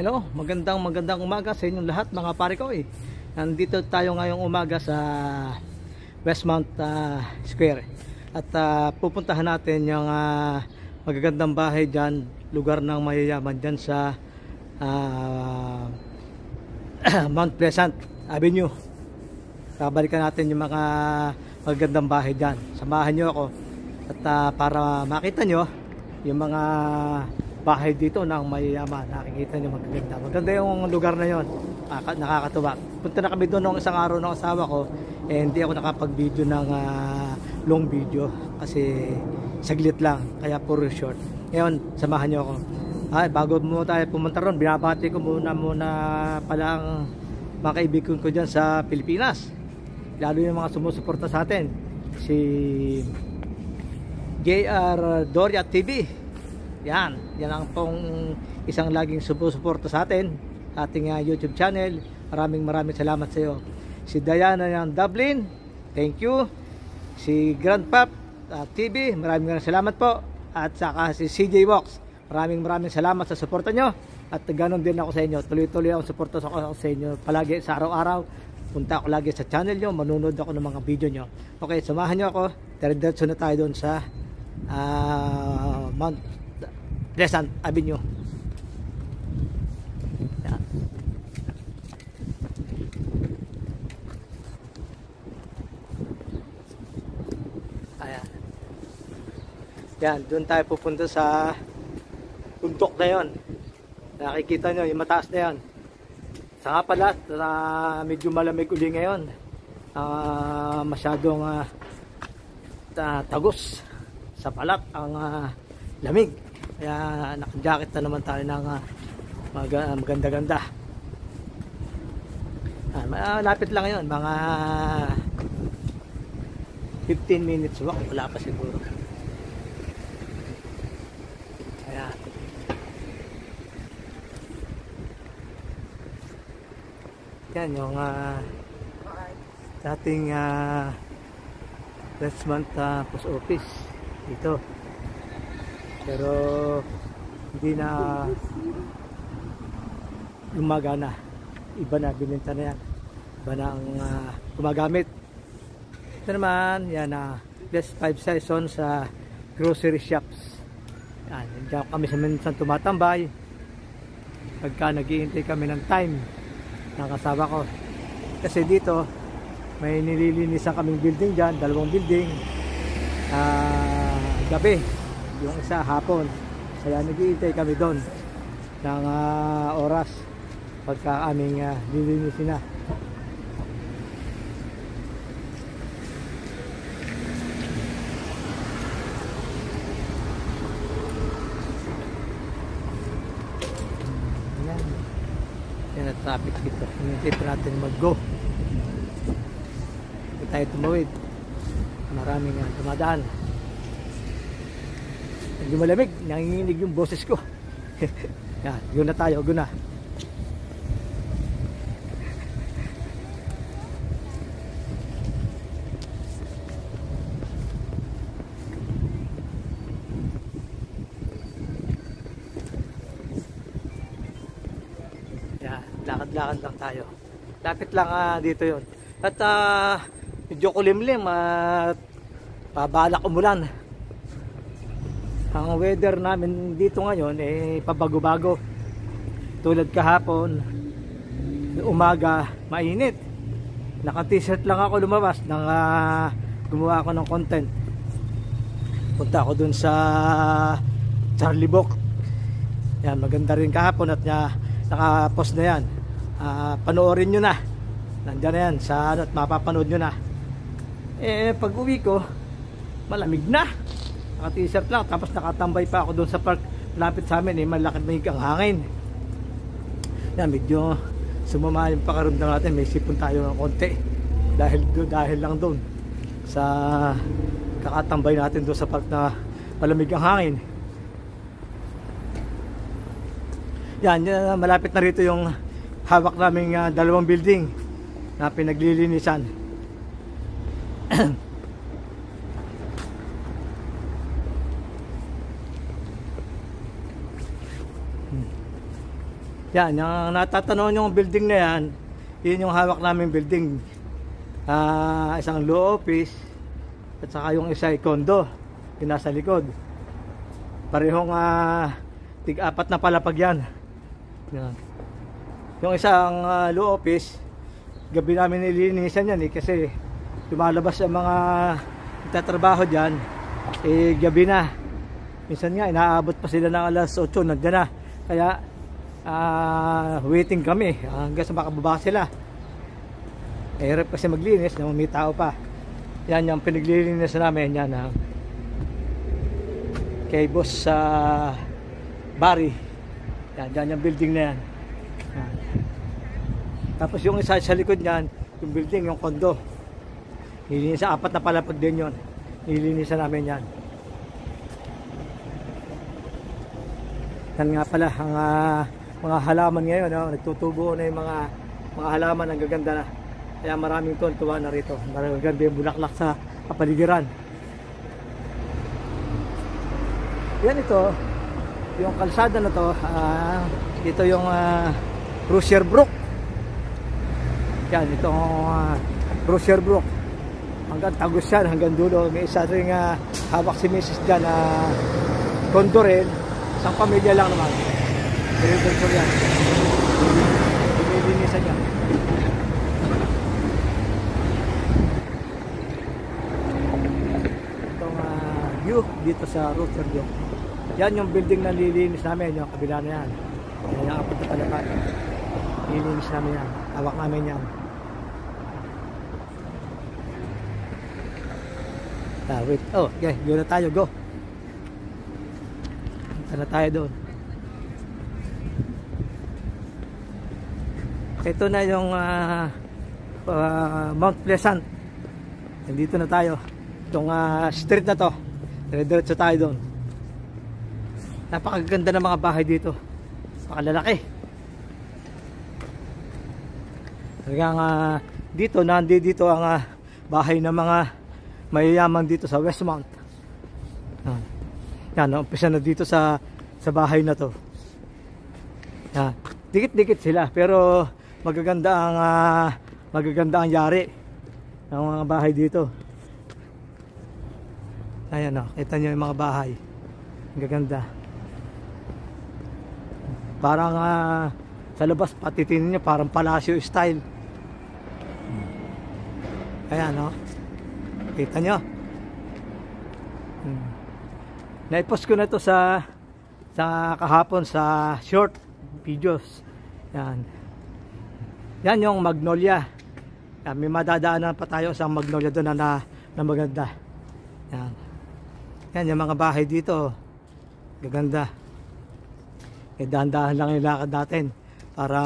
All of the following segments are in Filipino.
Hello, magandang umaga sa inyong lahat mga pare ko eh. Nandito tayo ngayong umaga sa Westmount Square. At pupuntahan natin yung magagandang bahay dyan, lugar ng mayayaman dyan sa Mount Pleasant Avenue. Babalikan natin yung mga magagandang bahay dyan. Samahan nyo ako at para makita nyo yung mga bahay dito ng mayayaman. Nakikita nyo maganda yung lugar na yon. Nakakatuwa. Punta na kami doon nung isang araw ng asawa ko, hindi ako nakapag-video ng long video kasi saglit lang, kaya puro short. Ngayon samahan nyo ako. Bago mo tayo pumunta ron, binabati ko muna pala ang mga kaibigan ko dyan sa Pilipinas, lalo yung mga sumusuporta sa atin, si JR Doria TV. Yan ang pong isang laging sumusuporta sa atin, ating YouTube channel. Maraming salamat sa iyo. Si Diana ng Dublin, thank you. Si Grandpap TV, maraming salamat po. At saka si CJ Walks, maraming salamat sa suporta nyo. At ganoon din ako sa inyo, tuloy-tuloy ang suporta sa inyo palagi sa araw-araw. Punta ako lagi sa channel nyo, manunod ako ng mga video nyo. Okay, samahan nyo ako. Diretso na tayo doon sa Mount Pleasant Avenue. Yan. Ayan. Yan, doon tayo pupunta sa bundok na yon. Nakikita nyo yung mataas na yon. Sa nga pala, medyo malamig uli ngayon. Masyadong tagos sa balat ang lamig. Kaya naka-jacket na naman tayo ng maganda-ganda. Malapit lang yun, mga 15 minutes walk, wala pa siguro. Ayan. Yan yung dating Westmount Post Office dito. Pero hindi na gumagana. Iba na, bininta na yan. Iba na ang gumagamit. Ito naman, yan best 5 seasons sa grocery shops. Yan, diyan kami sa minsan tumatambay. Pagka nag-iintay kami ng time ng kasama ko. Kasi dito, may nililinisan kaming building dyan, 2 building. Gabi. Yung isa hapon, kaya nag-iintay kami doon ng oras pagka aming lilinisin na. Yan ang traffic dito. Hinintay pa natin mag-go. Hindi tayo tumawid, maraming dumadaan. Medyo malamig, nanginginig yung boses ko. Yan, go na tayo, go na. Yan, lakad-lakad lang tayo. Lapit lang dito yun. At medyo kulimlim at pabalak umulan. Ang weather namin dito ngayon pabago-bago. Tulad kahapon, umaga mainit. Naka-t-shirt lang ako lumabas nang gumawa ako ng content. Punta ako dun sa Charlie Book. Yan, maganda rin kahapon at naka-post na yan. Panoorin nyo na. Nandiyan na yan sa at mapapanood nyo na. Pag uwi ko, malamig na. Naka-t-shirt lang, tapos nakatambay pa ako doon sa park malapit sa amin, malaki ang hangin. Yan, medyo sumama yung pakaramdam natin, may sipon tayo ng konti dahil lang doon sa kakatambay natin doon sa park na malamig ang hangin. Yan, malapit na rito yung hawak naming 2 building na pinaglilinisan. Yan, yung natatanaw yung building na yan, yun yung hawak namin building. Isang law office at saka yung isa ay condo, yung nasa likod. Parehong tig-apat na palapag yan. Yan. Yung isang law office, gabi namin nililinisan yan kasi lumalabas ang mga nagtatrabaho dyan, gabi na. Minsan nga inaabot pa sila ng alas 8, nandiyan na. Kaya waiting kami hanggang sa makababa sila. Hirap kasi maglinis na may tao pa. Yan yung pinaglilinis namin yan kay boss sa Barry. Yan, dyan yung building na yan. Yan. Tapos yung isa sa likod niyan, yung building, yung condo. Nilinis sa 4 na palapag din yun. Nilinisan namin yan. Yan nga pala ang mga halaman ngayon, nagtutubo na yung mga halaman, ang gaganda na. Kaya maraming tuwa na rito. Maraming ganda yung bulaklak sa kapaligiran. Yan ito, yung kalsada na to, ito yung Rozier Brook. Yan, itong Rozier Brook. Hanggang Tagus yan, hanggang dulo. May isa rin hawak si Mrs. dyan na condo rin. Isang pamilya lang naman. Diretso yan. Pinilinisan yan. Itong view dito sa Rozier Brook. Yan yung building na nililinis namin, yung kabila na yan. Yung 4 na palapag. Nililinis namin yan. Hawak namin yan. Wait. Oh, okay. Go na tayo. Go. Punta na tayo doon. Ito na yung Mount Pleasant. Nandito na tayo. Itong street na to. Diretso tayo doon. Napakaganda ng mga bahay dito. Napakalalaki. Talagang dito, nandito ang bahay ng mga mayayaman dito sa Westmount. Yan, umpisa na dito sa bahay na to. Yan, dikit-dikit sila pero magaganda ang yari ng mga bahay dito. Ayan, kita nyo yung mga bahay. Ang gaganda. Parang sa labas patitinin nyo parang palasyo style. Ayan, kita nyo. Naipost ko na to sa kahapon sa short videos. Yan. Yan yung Magnolia. Yan, may madadaanan pa tayo sa Magnolia doon na maganda. Yan. Yan yung mga bahay dito. Gaganda. Dahan-dahan lang yung lakad natin para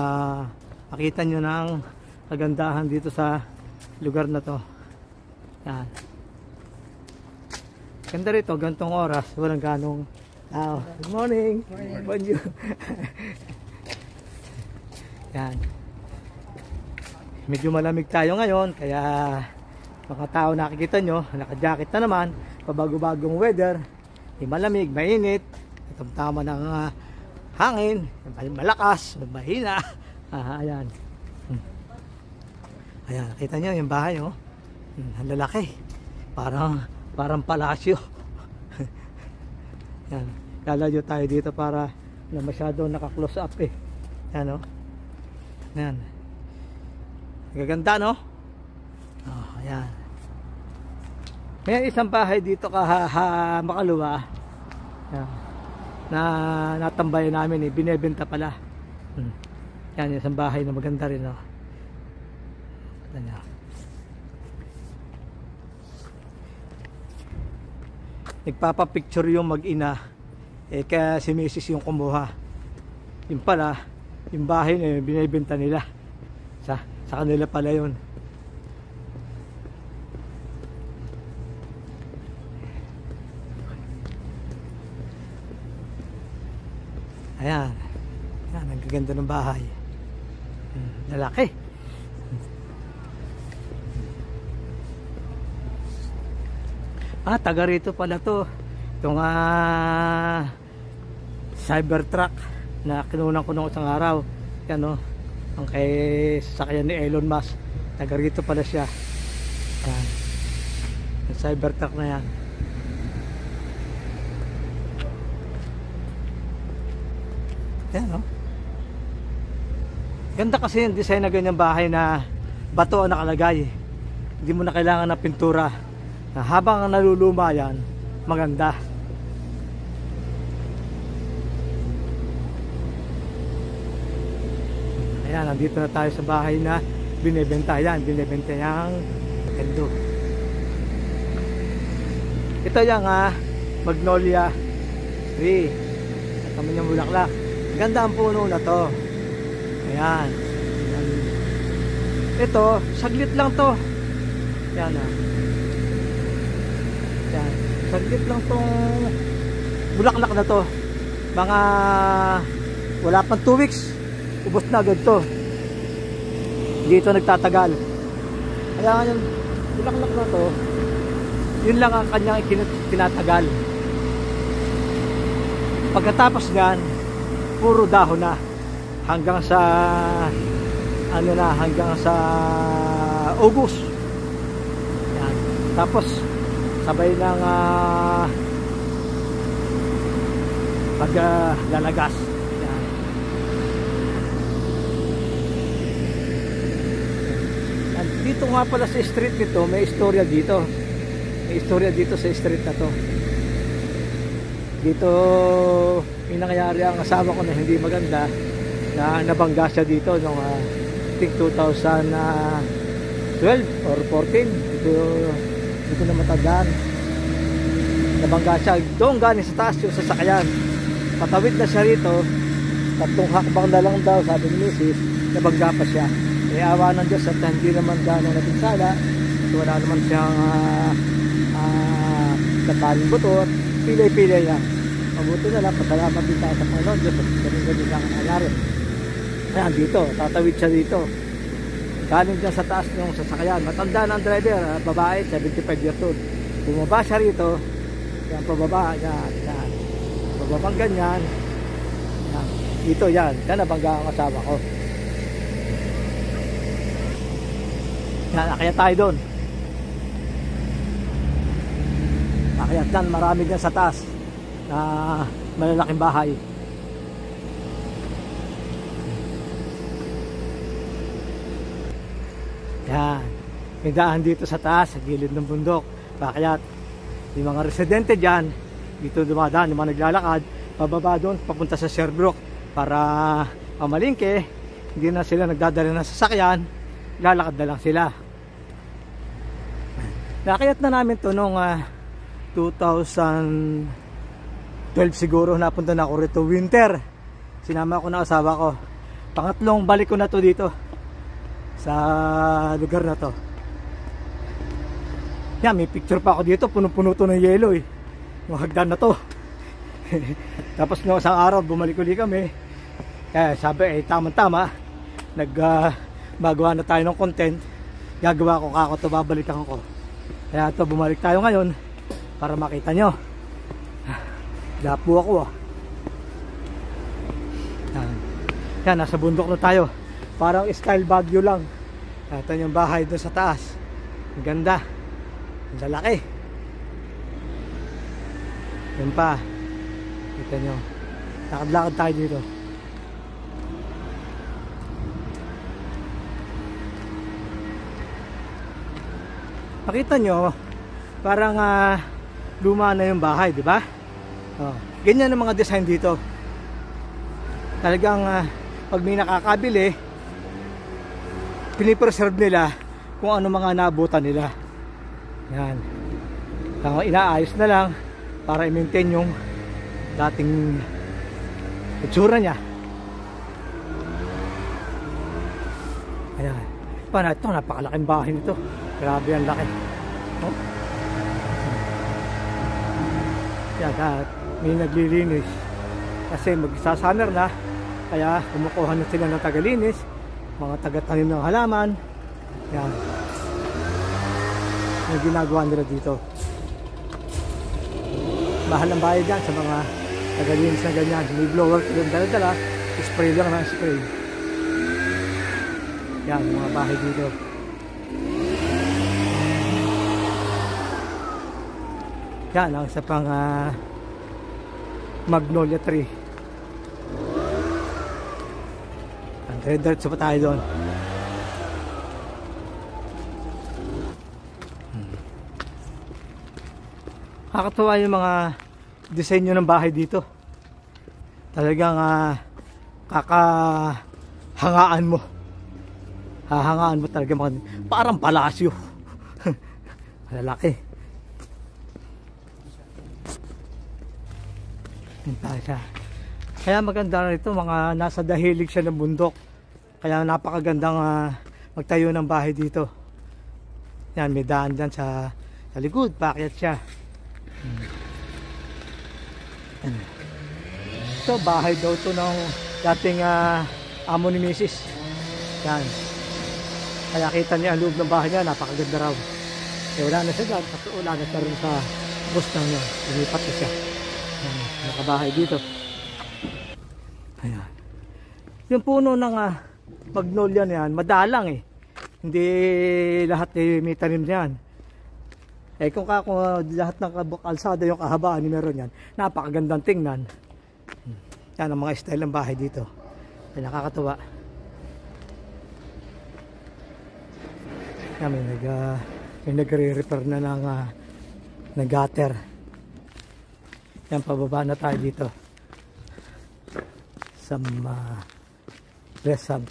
makita nyo ng kagandahan dito sa lugar na to. Yan. Ganda rito, gantong oras, walang ganong tao. Good morning. Bonjour. Yan. Medyo malamig tayo ngayon, kaya mga tao nakikita nyo, naka-jacket na naman, pabago-bagong weather, malamig, mainit, itong tama ng hangin, malakas, mahina. Ayan. Ayan, nakita nyo yung bahay, ang lalaki. Parang palasyo. Yan. Lalayo tayo dito para na masyado naka-close up Yan, Yan. Gaganda, no? Ayan. May isang bahay dito makaluwa. Yan. Na natambayan namin binebenta pala. Yan, isang bahay na maganda rin, Yan. Nagpapapicture yung mag-ina kaya si Mrs. yung kumuha. Yung pala, yung bahay na binibenta nila sa kanila pala yun. Ayan, ang gaganda ng bahay. Lalaki. Taga rito pala to. Itong Cybertruck. na kinunan ko nung isang araw. Yan o, ang kay sasakyan ni Elon Musk, taga rito pala siya. Yan, yung Cybertruck na yan. Yan o, ganda kasi yung design na ganyang bahay na bato ang nakalagay. Hindi mo na kailangan ng pintura, na habang naluluma yan, maganda. Ayan, nandito na tayo sa bahay na binibenta. Yan, binibenta yung Nintendo. Ito yung Magnolia tree. At kami yung bulaklak. Ganda ang puno na to. Ayan. Ayan. Ito, saglit lang to. Yan Yan. Saglit lang tong bulaklak na to. Mga wala pang 2 weeks. Ubos na agad to. Dito nagtatagal. Kaya yung bulaklak na to, yun lang ang kanyang tinatagal. Pagkatapos nyan, puro dahon na. Hanggang sa hanggang sa August. Yan. Tapos sabay ng paglalagas. Dito nga pala sa street nito, may istorya dito. May istorya dito sa street na to. Dito may nangyari ang asawa ko na hindi maganda, na nabangga siya dito noong I think 2012 or 14. Hindi ko na matandaan. Nabangga siya. Doon galing sa taas yung sasakyan. Patawid na siya rito. 3 hakbang na lang daw, sabi ni Mrs. Nabangga pa siya. May awa ng Diyos at hindi naman gano'ng napinsala. So wala naman siyang nataling buto. Pilay-pilay niya. Mabuti na lang, pasalamat din tayo sa Panginoon Diyos at ganun lang ang nangyari. Ayan, dito, tatawid siya dito. Galing dyan sa taas ng sasakyan. Matanda ng driver, babae, 75 years old. Bumaba siya rito. Yan, pababa, yan. Bababang ganyan. Yan. Dito, yan. Yan, nabangga ang asawa ko. Yan, akyat tayo doon. Akyat yan, marami dyan sa taas na malalaking bahay. Yan, may daan dito sa taas, sa gilid ng bundok. Akyat, yung mga residente dyan, dito dumadaan, yung mga naglalakad, pababa doon, papunta sa Sherbrooke para pamalingke. Hindi na sila nagdadala ng sasakyan, lalakad na lang sila. Nakayat na namin to noong 2012 siguro. Napunta na ako rito winter. Sinama ko na asawa ko. Pangatlong balik ko na to dito sa lugar na to. Yan, may picture pa ako dito. Puno-puno to ng yelo eh. Yung hagdan na to. Tapos noong isang araw bumalik-uli kami. Sabi tama-tama, magawa na tayo ng content. Gagawa ko kako to, babalikan ko. Kaya ito, bumalik tayo ngayon para makita nyo. Dapo ako Yan, nasa bundok na tayo. Parang style Baguio lang. Ito yung bahay doon sa taas. Ang ganda. Ang lalaki. Yan pa. Kita nyo. Lakad-lakad tayo dito. Pakita nyo, parang luma na yung bahay, di ba? Ganyan ang mga design dito. Talagang pag may nakakabili, pinipreserve nila kung ano mga naabutan nila. Yan. Inaayos na lang para i-maintain yung dating itsura niya. Ayan. Paano ito? Napakalaking bahay nito. Grabe ang laki. Yan, may naglilinis. Kasi magsasummer na. Kaya kumukuha na sila ng tagalinis. Mga taga-tanim ng halaman. Yan. Yung ginagawa nila dito. Mahal ang bayad yan sa mga tagalinis na ganyan. May blower silang dala-dala. spray lang ng spray. Yan, mga bahay dito. Yan, ang isa pang magnolia tree. Diretso pa tayo doon. Nakakatuwa yung mga disenyo ng bahay dito. Talagang kakahangaan mo. Hahangaan mo talaga mga, parang palasyo. Malalaki. Kaya maganda na ito, mga nasa dahilig siya ng bundok. Kaya napakagandang magtayo ng bahay dito. Yan, may daan dyan sa likod, paakyat siya. Ito, bahay daw ito ng dating amo ni Mrs. Yan. Kaya kita niya ang loob ng bahay niya, napakaganda raw. Eh, wala na siya dyan, wala na siya rin sa bustang niya. Lumipat na siya. Yan, nakabahay dito. Ayan. Yung puno ng magnolia na yan, madalang eh. Hindi lahat may tanim niyan. Eh kung lahat ng kalsada yung kahabaan ni meron yan, napakagandang tingnan. Yan ang mga style ng bahay dito. Ay, nakakatuwa. Yan, may nagre-repair na ng gutter. Yan, pababa na tayo dito. Sa Crescent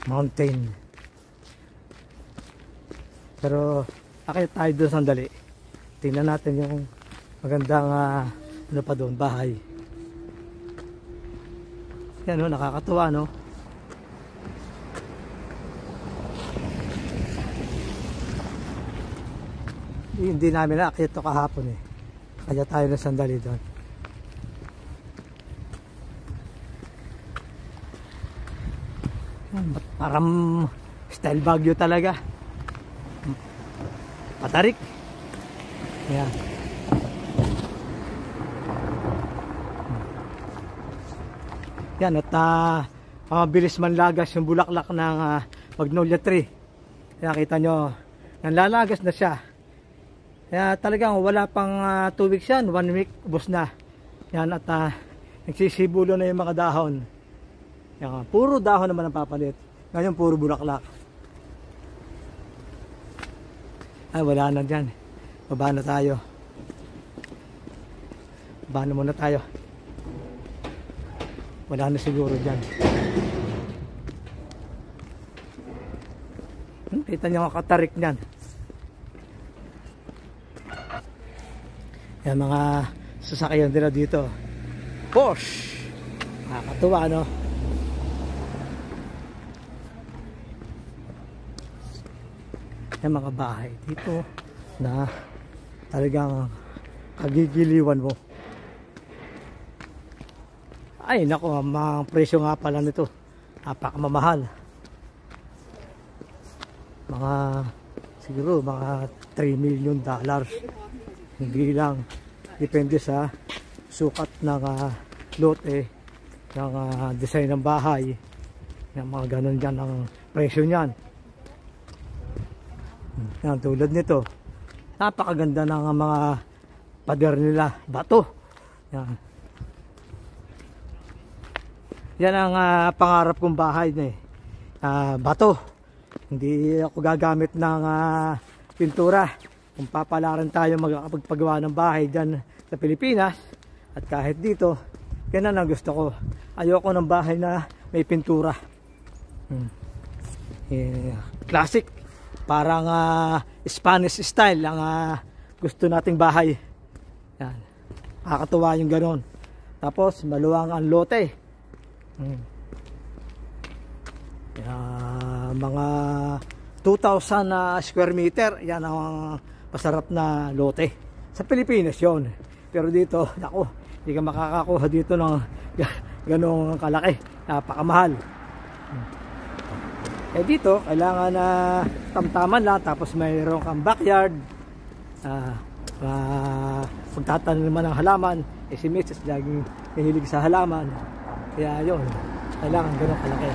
Mountain. Pero akit tayo doon sandali. Tingnan natin yung magandang ano pa doon, bahay. Yan o, nakakatuwa no. Hindi namin naakit ito kahapon eh. Kaya tayo na sandali doon. Parang style Baguio talaga. Patarik. Ayan. Yan at mabilis manlagas yung bulaklak ng magnolia tree. Kaya kita nyo, nanlalagas na siya. Kaya talagang wala pang 2 weeks yan, 1 week, ubos na. Yan at nagsisibulo na yung mga dahon. Yan, puro dahon naman ang papalit. Ngayon puro bulaklak. Ay, wala na dyan. Baba na tayo. Baba na muna tayo. Wala na siguro dyan. Kita nyo ang katarik nyan. Yan mga sasakyan nila dito. Porsche! Nakakatuwa, no? Yung mga bahay dito na talagang kagigiliwan mo. Ay nako, ang presyo nga pala nito napakamamahal. Mga siguro mga $3 million. Hindi lang, depende sa sukat ng lote, ng design ng bahay, ng mga ganun dyan ang presyo nyan. Yan, tulad nito, napakaganda ng mga pader nila, bato. Yan, yan ang pangarap kong bahay na bato. Hindi ako gagamit ng pintura. Kung papalaran tayo magpagawa ng bahay dyan sa Pilipinas at kahit dito, yan ang gusto ko. Ayoko ng bahay na may pintura. Classic, parang Spanish style ang gusto nating bahay. Yan, nakakatuwa yung ganon. Tapos maluwang ang lote. Mga 2,000 square meter, yan ang masarap na lote sa Pilipinas yon. Pero dito, ako, hindi ka makakakuha dito ng ganong kalaki, napakamahal. Eh dito, kailangan na tamtaman lang, tapos mayroon kang backyard, pagtatanim naman ng halaman. Eh si Mrs. laging nahilig sa halaman, kaya yun, kailangan ganun kalaki.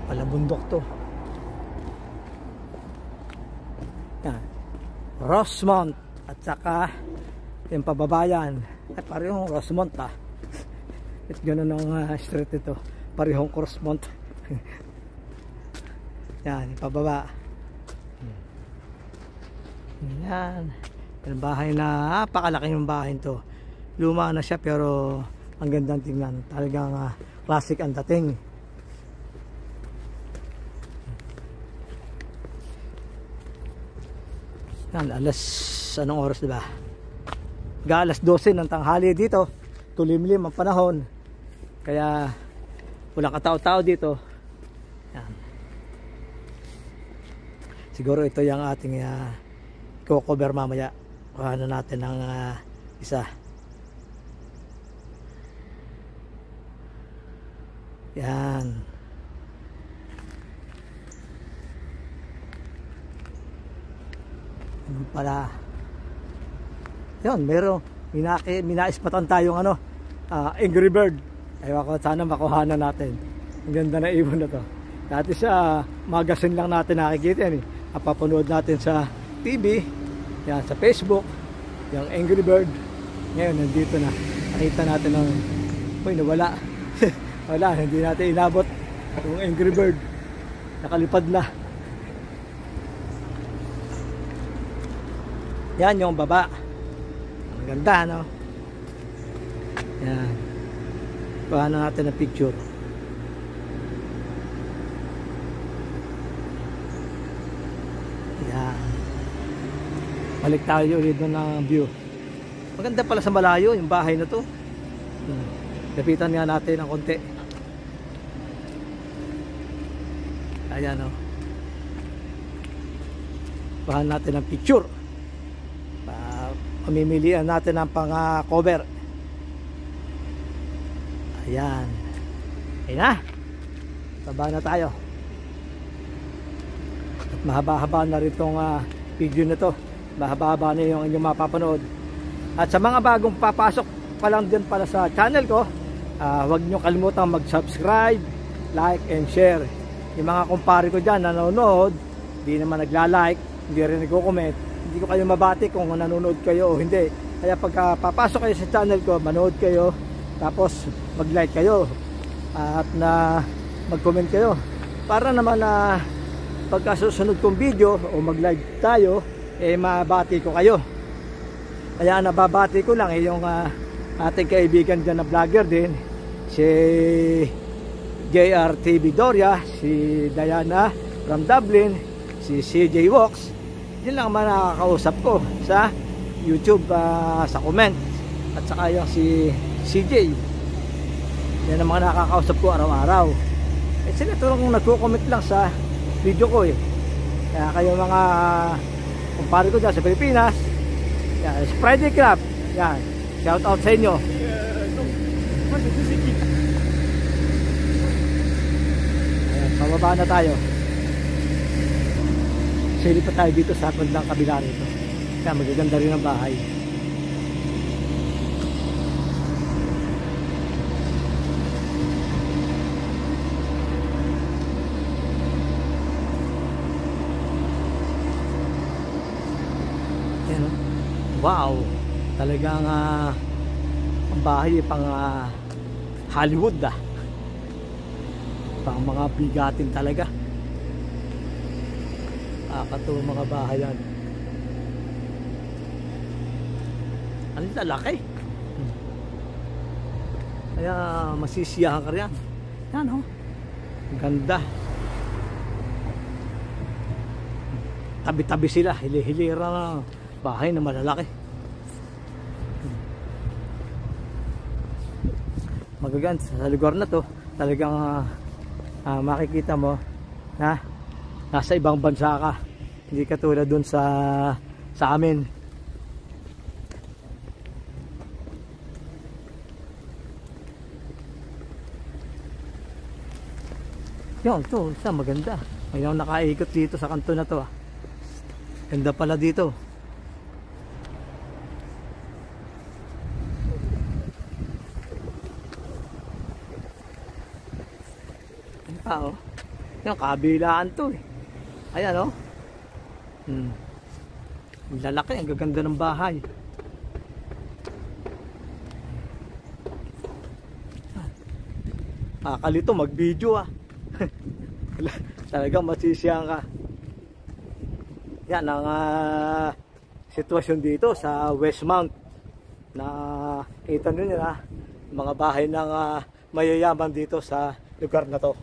Pala bundok to. Yan. Rosemont at saka yung pababayan ay parehong Rosemont ha. It's ganun ang street ito, parehong Rosemont. Yan, pababa. Yan. Yung bahay na napakalaki yung bahay to. Luma na siya pero ang gandang tingnan. Talagang classic ang dating. Yan, anong oras diba? Alas 12 ng tanghali dito. Tulimlim ang panahon. Kaya walang katao-tao dito. Yan. Siguro ito yung ating i-cover mamaya. Kuhanan natin ng isa. Yan. Ano pala? Yan, meron. Minaispatan tayong Angry Bird. Ayaw ko, sana makuhanan natin. Ang ganda na ibon na to. Dati sa magazine lang natin nakikita yan eh. Napapanood natin sa TV, yan, sa Facebook, yung Angry Bird. Ngayon, nandito na. Nakita natin ng, nawala. Wala, hindi natin inabot yung Angry Bird. Nakalipad na. Yan yung baba. Ang ganda, no? Yan. Paano natin ang picture. Yan. Balik tayo ulit doon ng view. Maganda pala sa malayo yung bahay na to. Lapitan nga natin ng konti. Ayan o. Bahan natin ang picture. Pamimilian natin ang pang-cover. Ayan. Ayan na. Baba na tayo. At mahaba-haba na rin itong video na to. Mahaba-haba na yung inyong mapapanood. At sa mga bagong papasok pa lang din pala sa channel ko, huwag nyo kalimutang mag-subscribe, like, and share. Yung mga kumpare ko dyan nanonood, hindi naman nagla-like, hindi rin nagko-comment, hindi ko kayo mabati kung nanonood kayo o hindi. Kaya pagka papasok kayo sa channel ko, manood kayo, tapos mag-like kayo at mag-comment kayo para naman pagka susunod kong video o mag-like tayo, mabati ko kayo. Kaya nababati ko lang yung ating kaibigan dyan na vlogger din, si JRTV Doria, si Diana from Dublin, si CJ Walks. Yun lang man nakakausap ko sa YouTube, sa comment. At saka yung si CJ, yan ang mga nakakausap ko araw-araw. Sila ito lang nagko-comment lang sa video ko eh. Kaya kayo mga kumpare ko dyan sa Pilipinas, yan, Friday Club, yan, shout out sa inyo. Ayan, pababa na tayo. Sili pa tayo dito sa bandang kabila rito. Kaya magaganda rin ang bahay. Ayan, wow, talagang ang bahay pang Hollywood pang mga bigatin talaga. Nakakatuwa mga bahay yan. Ang lalaki. Kaya masisiyahan ka rin. Yan o. Ang ganda. Tabi-tabi sila. Hili-hilira na bahay na malalaki. Magaganda sa lugar na to. Talagang makikita mo na nasa ibang bansa ka. Hindi katulad dun sa amin. Yun, ito, isa maganda. Mayroong nakaikot dito sa kanto na to. Ganda pala dito. Oo. Yung kabilaan to eh. Ayan oh. Ang lalaki, ang gaganda ng bahay. Kakalito mag-video ah. Talagang masisiyang ka. Yan ang sitwasyon dito sa Westmount. Na kita nyo nila mga bahay ng mayayaman dito sa lugar na to.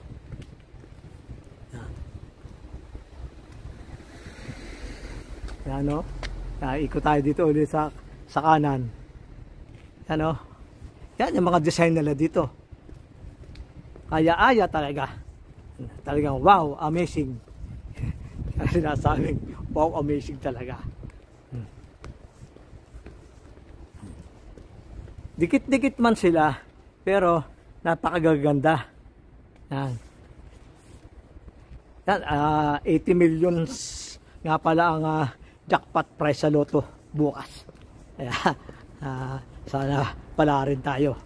Yan o. Ikot tayo dito ulit sa kanan. Yan o. Yan yung mga design nila dito. Kaya-aya talaga. Talagang wow, amazing. Sinasabing wow, amazing talaga. Dikit-dikit man sila, pero napakagaganda. Yan. Yan, 80 million nga pala ang jackpot prize sa loto bukas. Kaya, sana pala rin tayo.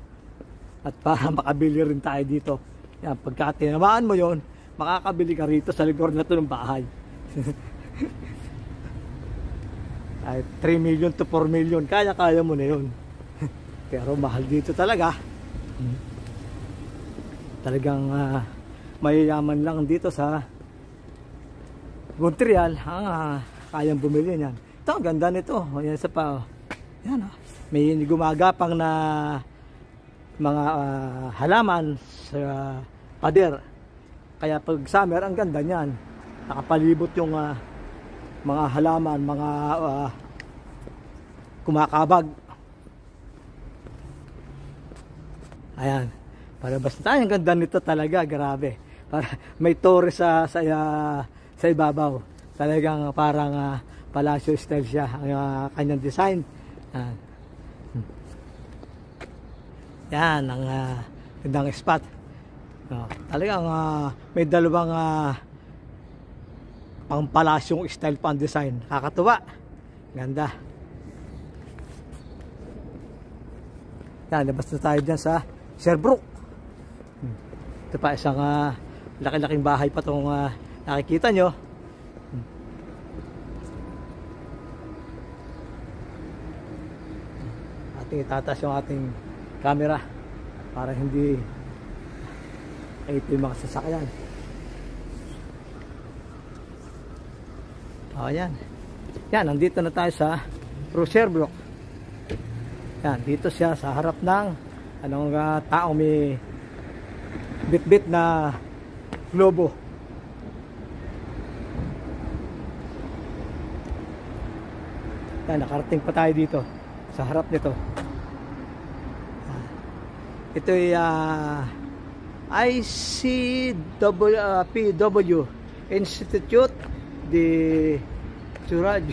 At para makabili rin tayo dito. Yan, pagka tinamaan mo yon, makakabili ka rito sa lugar na ito ng bahay. Ay, 3 million to 4 million, kaya mo na yun. Pero mahal dito talaga. Talagang mayayaman lang dito sa Montreal ang kayang bumili niyan. Ito, ang ganda nito. Yan sa pa. Yan, may gumagapang na mga halaman sa pader. Kaya pag summer, ang ganda niyan. Nakapalibot yung mga halaman, mga kumakabag. Ayan. Para basta tayo, ang ganda nito talaga, grabe. Para may torre sa ibabaw. Talagang parang palacio style siya ang kanyang design. Yan ang gandang spot. Talagang may dalawang pang palasyong style pan design. Kakatuwa. Ganda. Yan, labas na tayo dyan sa Sherbrooke. Ito pa isang laki-laking bahay pa itong nakikita nyo. Ating itatas yung ating camera para hindi ito yung mga sasakyan. O yan. Yan, nandito na tayo sa Sherbrooke. Yan, dito siya sa harap ng taong may bit-bit na globo. Yan, nakarating pa tayo dito sa harap nito. Ito ay PW Institute de Suraj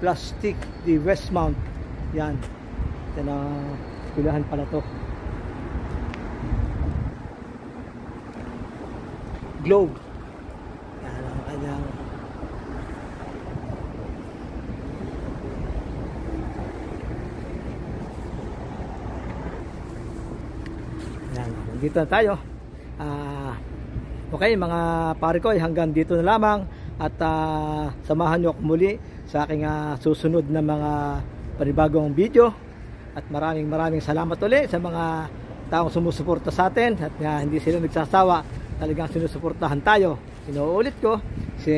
Plastic de Westmount. Yan. Yan ang pilahan pala to. Globe. Yan ang kanyang yan. Dito na tayo. Okay mga pare ko, hanggang dito na lamang. At samahan nyo ako muli sa aking susunod na mga panibagong video. At maraming salamat ulit sa mga taong sumusuporta sa atin. At hindi sila nagsasawa. Talagang sinusuportahan tayo. Inuulit ko, si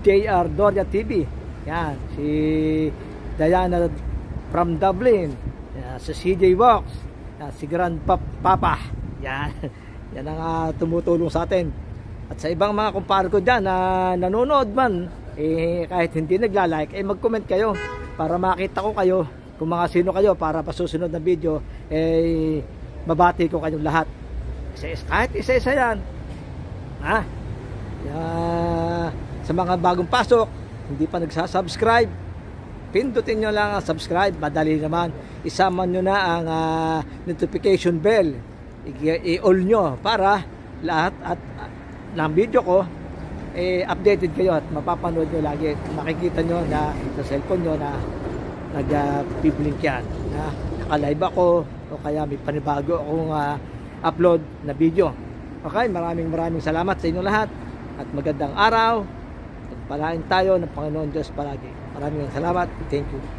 JR Doria TV. Yan, si Diana from Dublin. Yan, si CJ Walks. Yan, si Grand Papa. Yan, yan ang tumutulong sa atin. At sa ibang mga kumpare ko dyan na nanonood man, kahit hindi nagla-like, mag-comment kayo para makita ko kayo kung mga sino kayo para pa susunod na video, mabati ko kayong lahat. Kahit isa-isa yan. Sa mga bagong pasok, hindi pa nagsasubscribe, pindutin nyo lang ang subscribe. Madali naman. Isama nyo na ang notification bell. I-all nyo para lahat at ng video ko updated kayo at mapapanood nyo lagi. Makikita nyo na sa cellphone nyo na nag-piblink yan. Naka-live ako o kaya may panibago akong upload na video. Okay, maraming salamat sa inyo lahat at magandang araw. Pagpalain tayo ng Panginoon Diyos palagi. Maraming salamat. Thank you.